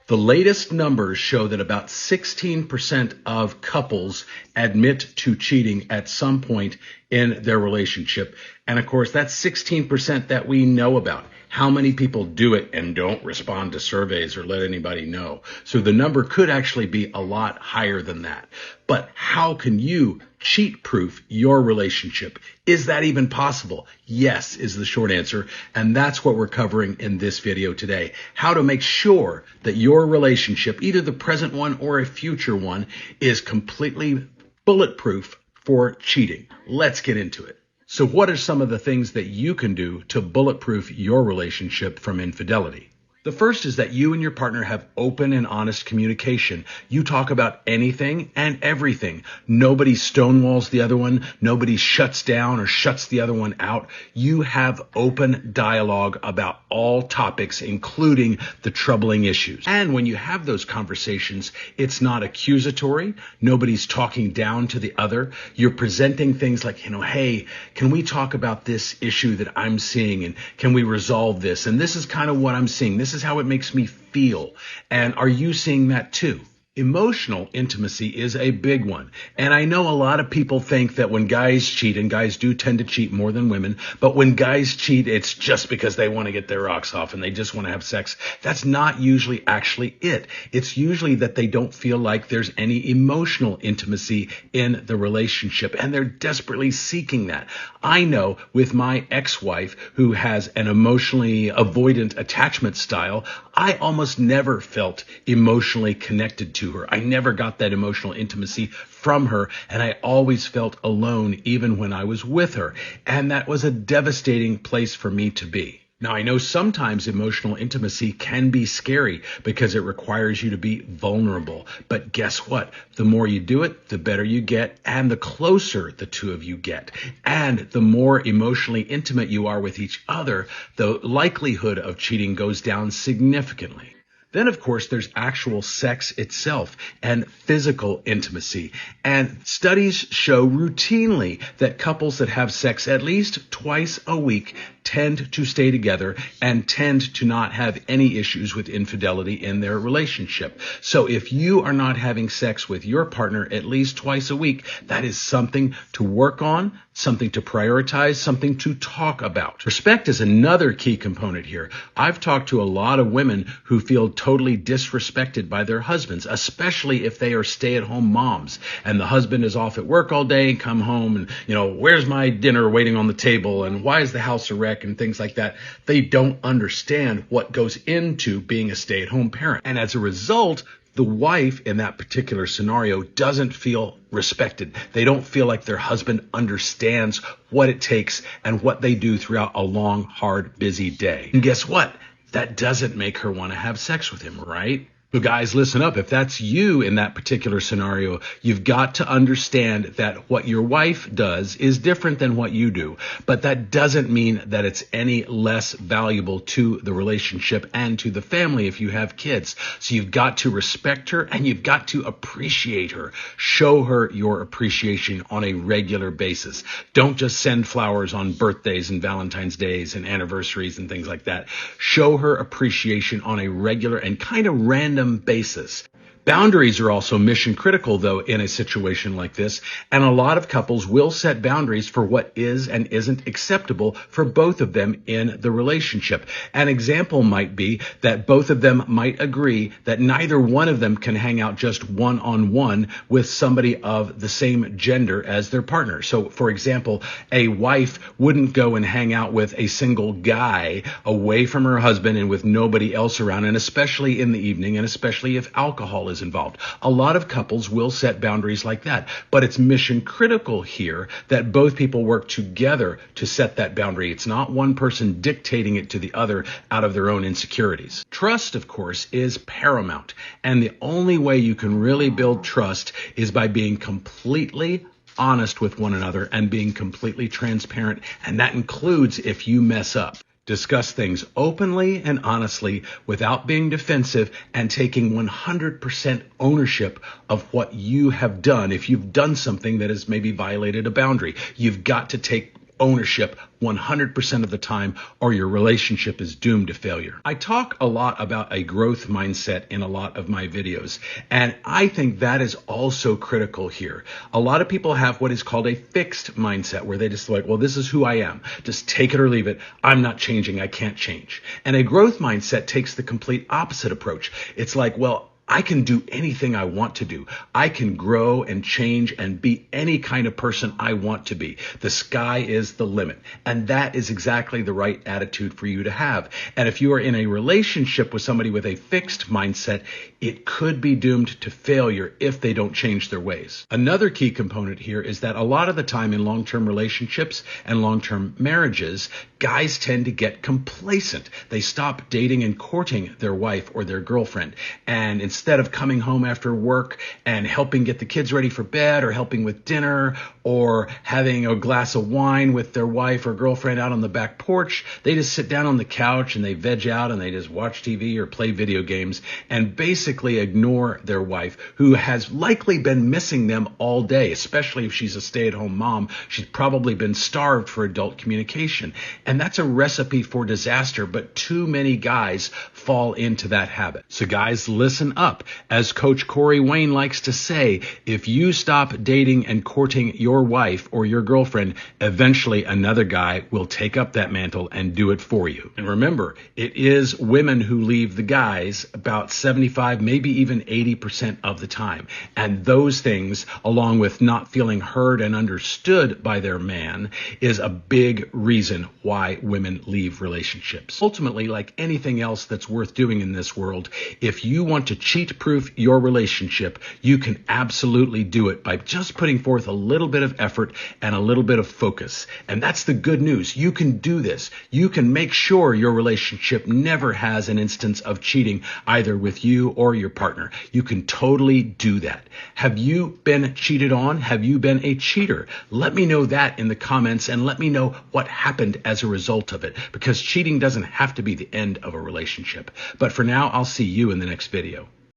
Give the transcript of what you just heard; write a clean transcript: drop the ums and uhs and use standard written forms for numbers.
The latest numbers show that about 16% of couples admit to cheating at some point in their relationship. And of course, that's 16% that we know about. How many people do it and don't respond to surveys or let anybody know? So the number could actually be a lot higher than that. But how can you cheat-proof your relationship? Is that even possible? Yes, is the short answer. And that's what we're covering in this video today. How to make sure that your relationship, either the present one or a future one, is completely bulletproof for cheating. Let's get into it. So what are some of the things that you can do to bulletproof your relationship from infidelity? The first is that you and your partner have open and honest communication. You talk about anything and everything. Nobody stonewalls the other one. Nobody shuts down or shuts the other one out. You have open dialogue about all topics, including the troubling issues. And when you have those conversations, it's not accusatory. Nobody's talking down to the other. You're presenting things like, hey, can we talk about this issue that I'm seeing? And can we resolve this? And this is kind of what I'm seeing. This is how it makes me feel. And are you seeing that too? Emotional intimacy is a big one. And I know a lot of people think that when guys cheat, and guys do tend to cheat more than women, but when guys cheat, it's just because they want to get their rocks off and they just want to have sex. That's not usually actually it. It's usually that they don't feel like there's any emotional intimacy in the relationship, and they're desperately seeking that. I know with my ex-wife, who has an emotionally avoidant attachment style, I almost never felt emotionally connected to her. I never got that emotional intimacy from her, and I always felt alone even when I was with her. And that was a devastating place for me to be. Now, I know sometimes emotional intimacy can be scary because it requires you to be vulnerable. But guess what? The more you do it, the better you get, and the closer the two of you get. And the more emotionally intimate you are with each other, the likelihood of cheating goes down significantly. Then, of course, there's actual sex itself and physical intimacy. And studies show routinely that couples that have sex at least twice a week tend to stay together and tend to not have any issues with infidelity in their relationship. So if you are not having sex with your partner at least twice a week, that is something to work on, something to prioritize, something to talk about. Respect is another key component here. I've talked to a lot of women who feel totally disrespected by their husbands, especially if they are stay-at-home moms and the husband is off at work all day and come home and, where's my dinner waiting on the table and why is the house a wreck and things like that. They don't understand what goes into being a stay-at-home parent. And as a result, the wife in that particular scenario doesn't feel respected. They don't feel like their husband understands what it takes and what they do throughout a long, hard, busy day. And guess what? That doesn't make her want to have sex with him, right? So guys, listen up. If that's you in that particular scenario, you've got to understand that what your wife does is different than what you do. But that doesn't mean that it's any less valuable to the relationship and to the family if you have kids. So you've got to respect her and you've got to appreciate her. Show her your appreciation on a regular basis. Don't just send flowers on birthdays and Valentine's Days and anniversaries and things like that. Show her appreciation on a regular and kind of random basis. Boundaries are also mission critical, though, in a situation like this, and a lot of couples will set boundaries for what is and isn't acceptable for both of them in the relationship. An example might be that both of them might agree that neither one of them can hang out just one-on-one with somebody of the same gender as their partner. So, for example, a wife wouldn't go and hang out with a single guy away from her husband and with nobody else around, and especially in the evening, and especially if alcohol is involved. A lot of couples will set boundaries like that, but it's mission critical here that both people work together to set that boundary. It's not one person dictating it to the other out of their own insecurities. Trust, of course, is paramount, and the only way you can really build trust is by being completely honest with one another and being completely transparent, and that includes if you mess up. Discuss things openly and honestly without being defensive and taking 100% ownership of what you have done. If you've done something that has maybe violated a boundary, you've got to take ownership 100% of the time, or your relationship is doomed to failure. I talk a lot about a growth mindset in a lot of my videos, and I think that is also critical here. A lot of people have what is called a fixed mindset, where they just like, well, this is who I am. Just take it or leave it. I'm not changing. I can't change. And a growth mindset takes the complete opposite approach. It's like, well, I can do anything I want to do. I can grow and change and be any kind of person I want to be. The sky is the limit. And that is exactly the right attitude for you to have. And if you are in a relationship with somebody with a fixed mindset, it could be doomed to failure if they don't change their ways. Another key component here is that a lot of the time in long-term relationships and long-term marriages, guys tend to get complacent. They stop dating and courting their wife or their girlfriend. And instead of coming home after work and helping get the kids ready for bed, or helping with dinner, or having a glass of wine with their wife or girlfriend out on the back porch, they just sit down on the couch and they veg out and they just watch TV or play video games and basically ignore their wife, who has likely been missing them all day, especially if she's a stay-at-home mom. She's probably been starved for adult communication. And that's a recipe for disaster, but too many guys fall into that habit. So guys, listen up. As Coach Corey Wayne likes to say, if you stop dating and courting your wife or your girlfriend, eventually another guy will take up that mantle and do it for you. And remember, it is women who leave the guys about 75, maybe even 80% of the time. And those things, along with not feeling heard and understood by their man, is a big reason why women leave relationships. Ultimately, like anything else that's worth doing in this world, if you want to cheat-proof your relationship, you can absolutely do it by just putting forth a little bit of effort and a little bit of focus. And that's the good news. You can do this. You can make sure your relationship never has an instance of cheating, either with you or your partner. You can totally do that. Have you been cheated on? Have you been a cheater? Let me know that in the comments, and let me know what happened as a result of it, because cheating doesn't have to be the end of a relationship. But for now, I'll see you in the next video.